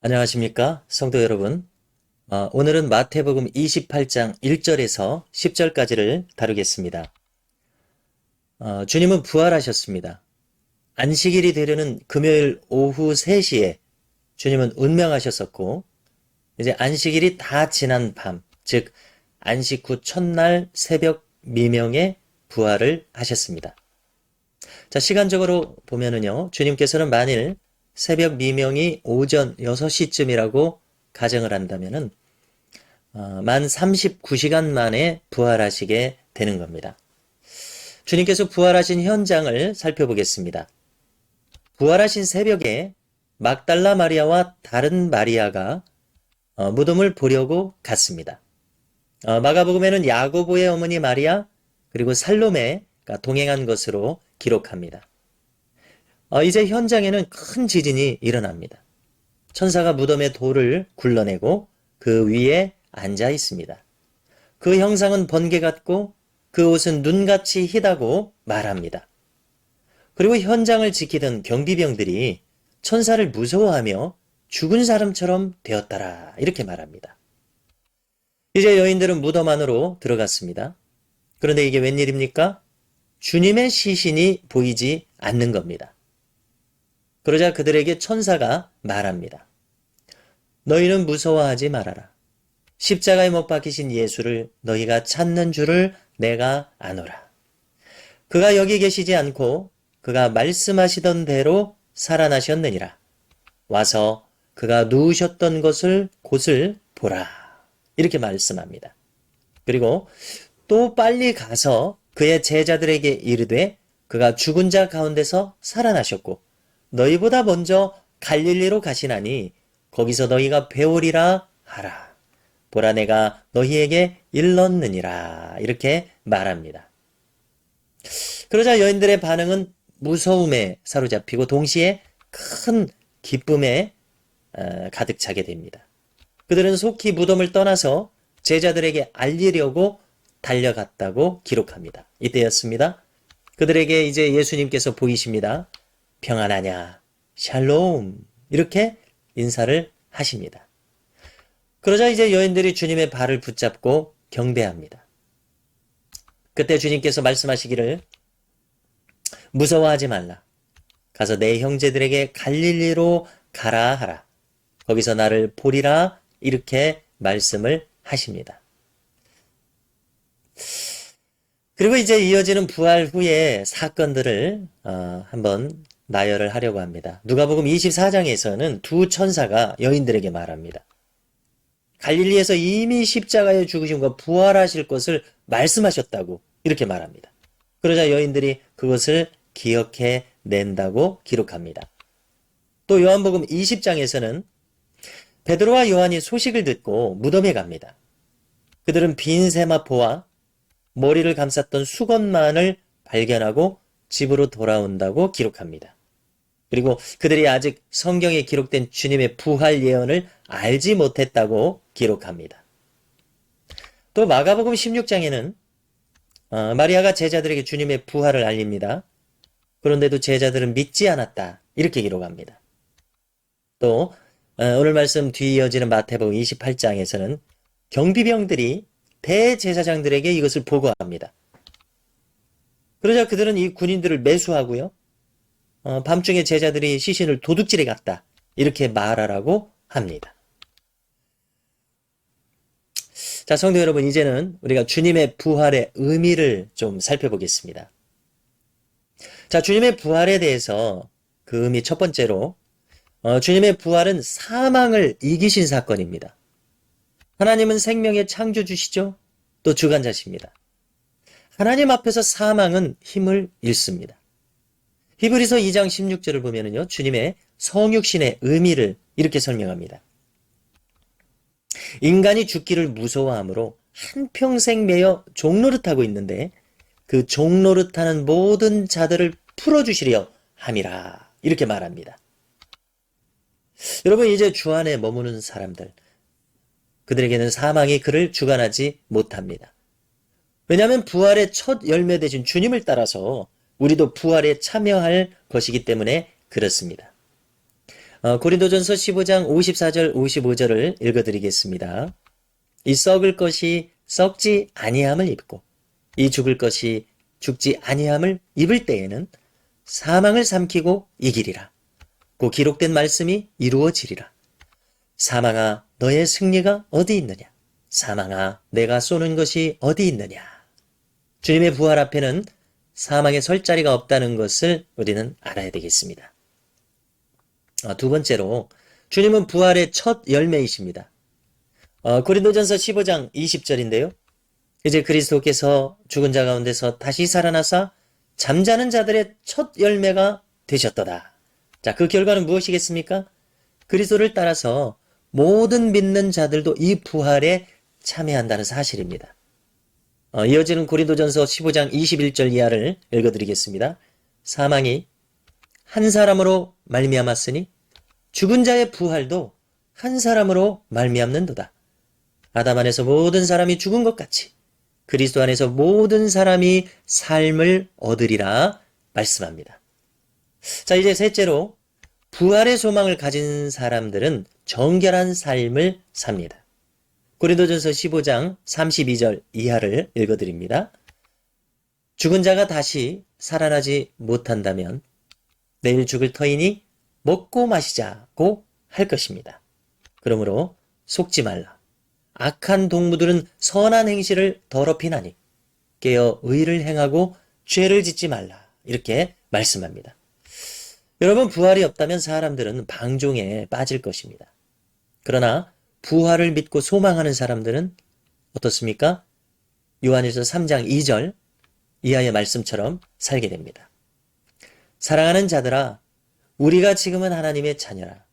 안녕하십니까, 성도 여러분. 오늘은 마태복음 28장 1절에서 10절까지를 다루겠습니다. 주님은 부활하셨습니다. 안식일이 되려는 금요일 오후 3시에 주님은 운명하셨었고, 이제 안식일이 다 지난 밤, 즉 안식 후 첫날 새벽 미명에 부활을 하셨습니다. 자, 시간적으로 보면은요, 주님께서는 만일 새벽 미명이 오전 6시쯤이라고 가정을 한다면은 만 39시간 만에 부활하시게 되는 겁니다. 주님께서 부활하신 현장을 살펴보겠습니다. 부활하신 새벽에 막달라 마리아와 다른 마리아가 무덤을 보려고 갔습니다. 마가복음에는 야고보의 어머니 마리아 그리고 살로메가 동행한 것으로 기록합니다. 이제 현장에는 큰 지진이 일어납니다. 천사가 무덤의 돌을 굴러내고 그 위에 앉아 있습니다. 그 형상은 번개 같고 그 옷은 눈같이 희다고 말합니다. 그리고 현장을 지키던 경비병들이 천사를 무서워하며 죽은 사람처럼 되었더라 이렇게 말합니다. 이제 여인들은 무덤 안으로 들어갔습니다. 그런데 이게 웬일입니까? 주님의 시신이 보이지 않는 겁니다. 그러자 그들에게 천사가 말합니다. 너희는 무서워하지 말아라. 십자가에 못 박히신 예수를 너희가 찾는 줄을 내가 아노라. 그가 여기 계시지 않고 그가 말씀하시던 대로 살아나셨느니라. 와서 그가 누우셨던 곳을 보라. 이렇게 말씀합니다. 그리고 또 빨리 가서 그의 제자들에게 이르되 그가 죽은 자 가운데서 살아나셨고 너희보다 먼저 갈릴리로 가시나니 거기서 너희가 배우리라 하라. 보라 내가 너희에게 일렀느니라. 이렇게 말합니다. 그러자 여인들의 반응은 무서움에 사로잡히고 동시에 큰 기쁨에 가득 차게 됩니다. 그들은 속히 무덤을 떠나서 제자들에게 알리려고 달려갔다고 기록합니다. 이때였습니다. 그들에게 이제 예수님께서 보이십니다. 평안하냐, 샬롬 이렇게 인사를 하십니다. 그러자 이제 여인들이 주님의 발을 붙잡고 경배합니다. 그때 주님께서 말씀하시기를 무서워하지 말라. 가서 내 형제들에게 갈릴리로 가라 하라. 거기서 나를 보리라 이렇게 말씀을 하십니다. 그리고 이제 이어지는 부활 후의 사건들을 한번 나열을 하려고 합니다. 누가복음 24장에서는 두 천사가 여인들에게 말합니다. 갈릴리에서 이미 십자가에 죽으심과 부활하실 것을 말씀하셨다고 이렇게 말합니다. 그러자 여인들이 그것을 기억해 낸다고 기록합니다. 또 요한복음 20장에서는 베드로와 요한이 소식을 듣고 무덤에 갑니다. 그들은 빈 세마포와 머리를 감쌌던 수건만을 발견하고 집으로 돌아온다고 기록합니다. 그리고 그들이 아직 성경에 기록된 주님의 부활 예언을 알지 못했다고 기록합니다. 또 마가복음 16장에는 마리아가 제자들에게 주님의 부활을 알립니다. 그런데도 제자들은 믿지 않았다. 이렇게 기록합니다. 또 오늘 말씀 뒤 이어지는 마태복음 28장에서는 경비병들이 대제사장들에게 이것을 보고합니다. 그러자 그들은 이 군인들을 매수하고요. 밤중에 제자들이 시신을 도둑질해 갔다. 이렇게 말하라고 합니다. 자, 성도 여러분, 이제는 우리가 주님의 부활의 의미를 좀 살펴보겠습니다. 자, 주님의 부활에 대해서 그 의미 첫 번째로 주님의 부활은 사망을 이기신 사건입니다. 하나님은 생명의 창조주시죠. 또 주관자십니다. 하나님 앞에서 사망은 힘을 잃습니다. 히브리서 2장 16절을 보면은요, 주님의 성육신의 의미를 이렇게 설명합니다. 인간이 죽기를 무서워하므로 한평생 매여 종노릇하고 있는데 그 종노릇하는 모든 자들을 풀어주시려 함이라. 이렇게 말합니다. 여러분, 이제 주 안에 머무는 사람들, 그들에게는 사망이 그를 주관하지 못합니다. 왜냐하면 부활의 첫 열매 되신 주님을 따라서 우리도 부활에 참여할 것이기 때문에 그렇습니다. 고린도전서 15장 54절 55절을 읽어드리겠습니다. 이 썩을 것이 썩지 아니함을 입고 이 죽을 것이 죽지 아니함을 입을 때에는 사망을 삼키고 이기리라. 그 기록된 말씀이 이루어지리라. 사망아 너의 승리가 어디 있느냐? 사망아 내가 쏘는 것이 어디 있느냐? 주님의 부활 앞에는 사망에 설 자리가 없다는 것을 우리는 알아야 되겠습니다. 두 번째로 주님은 부활의 첫 열매이십니다. 고린도전서 15장 20절인데요. 이제 그리스도께서 죽은 자 가운데서 다시 살아나사 잠자는 자들의 첫 열매가 되셨도다. 자, 그 결과는 무엇이겠습니까? 그리스도를 따라서 모든 믿는 자들도 이 부활에 참여한다는 사실입니다. 이어지는 고린도전서 15장 21절 이하를 읽어드리겠습니다. 사망이 한 사람으로 말미암았으니 죽은 자의 부활도 한 사람으로 말미암는도다. 아담 안에서 모든 사람이 죽은 것 같이 그리스도 안에서 모든 사람이 삶을 얻으리라 말씀합니다. 자, 이제 셋째로 부활의 소망을 가진 사람들은 정결한 삶을 삽니다. 고린도전서 15장 32절 이하를 읽어드립니다. 죽은 자가 다시 살아나지 못한다면 내일 죽을 터이니 먹고 마시자고 할 것입니다. 그러므로 속지 말라. 악한 동무들은 선한 행실을 더럽히나니 깨어 의를 행하고 죄를 짓지 말라. 이렇게 말씀합니다. 여러분, 부활이 없다면 사람들은 방종에 빠질 것입니다. 그러나 부활을 믿고 소망하는 사람들은 어떻습니까? 요한일서 3장 2절 이하의 말씀처럼 살게 됩니다. 사랑하는 자들아, 우리가 지금은 하나님의 자녀라.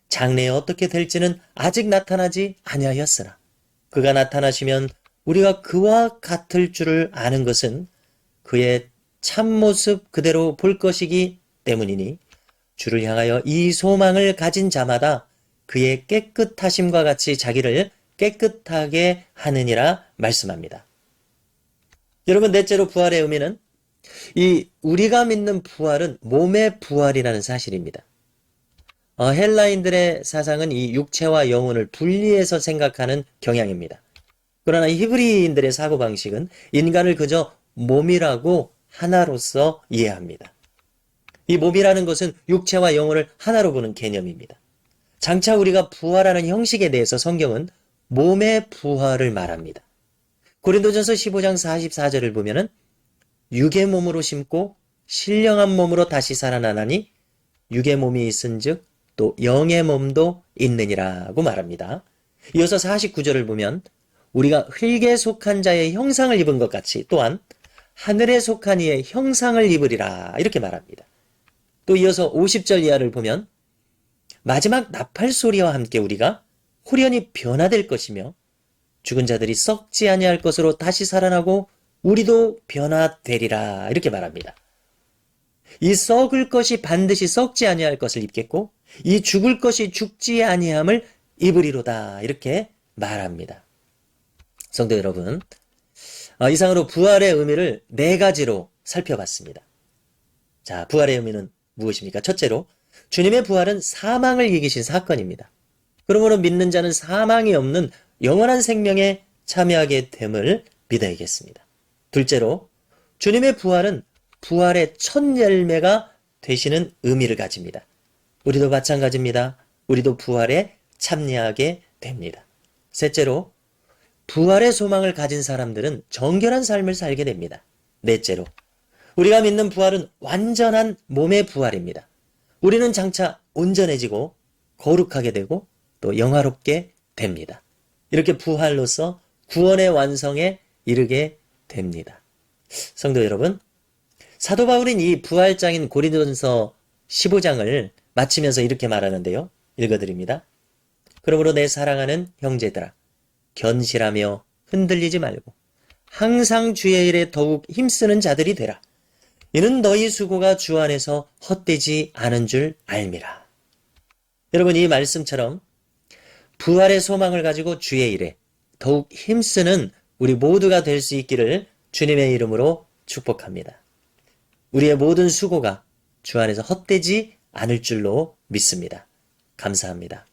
장래에 어떻게 될지는 아직 나타나지 아니하였으나 그가 나타나시면 우리가 그와 같을 줄을 아는 것은 그의 참모습 그대로 볼 것이기 때문이니 주를 향하여 이 소망을 가진 자마다 그의 깨끗하심과 같이 자기를 깨끗하게 하느니라 말씀합니다. 여러분, 넷째로 부활의 의미는 우리가 믿는 부활은 몸의 부활이라는 사실입니다. 헬라인들의 사상은 이 육체와 영혼을 분리해서 생각하는 경향입니다. 그러나 히브리인들의 사고방식은 인간을 그저 몸이라고 하나로서 이해합니다. 이 몸이라는 것은 육체와 영혼을 하나로 보는 개념입니다. 장차 우리가 부활하는 형식에 대해서 성경은 몸의 부활을 말합니다. 고린도전서 15장 44절을 보면은 육의 몸으로 심고 신령한 몸으로 다시 살아나나니 육의 몸이 있은즉 또 영의 몸도 있느니라고 말합니다. 이어서 49절을 보면 우리가 흙에 속한 자의 형상을 입은 것 같이 또한 하늘에 속한 이의 형상을 입으리라 이렇게 말합니다. 또 이어서 50절 이하를 보면 마지막 나팔 소리와 함께 우리가 홀연히 변화될 것이며 죽은 자들이 썩지 아니할 것으로 다시 살아나고 우리도 변화되리라 이렇게 말합니다. 이 썩을 것이 반드시 썩지 아니할 것을 입겠고 이 죽을 것이 죽지 아니함을 입으리로다 이렇게 말합니다. 성도 여러분, 이상으로 부활의 의미를 네 가지로 살펴봤습니다. 자, 부활의 의미는 무엇입니까? 첫째로 주님의 부활은 사망을 이기신 사건입니다. 그러므로 믿는 자는 사망이 없는 영원한 생명에 참여하게 됨을 믿어야겠습니다. 둘째로 주님의 부활은 부활의 첫 열매가 되시는 의미를 가집니다. 우리도 마찬가지입니다. 우리도 부활에 참여하게 됩니다. 셋째로 부활의 소망을 가진 사람들은 정결한 삶을 살게 됩니다. 넷째로 우리가 믿는 부활은 완전한 몸의 부활입니다. 우리는 장차 온전해지고 거룩하게 되고 또 영화롭게 됩니다. 이렇게 부활로서 구원의 완성에 이르게 됩니다. 성도 여러분, 사도 바울은 이 부활장인 고린도전서 15장을 마치면서 이렇게 말하는데요. 읽어드립니다. 그러므로 내 사랑하는 형제들아, 견실하며 흔들리지 말고 항상 주의 일에 더욱 힘쓰는 자들이 되라. 이는 너희 수고가 주 안에서 헛되지 않은 줄 알미라. 여러분, 이 말씀처럼 부활의 소망을 가지고 주의 일에 더욱 힘쓰는 우리 모두가 될 수 있기를 주님의 이름으로 축복합니다. 우리의 모든 수고가 주 안에서 헛되지 않을 줄로 믿습니다. 감사합니다.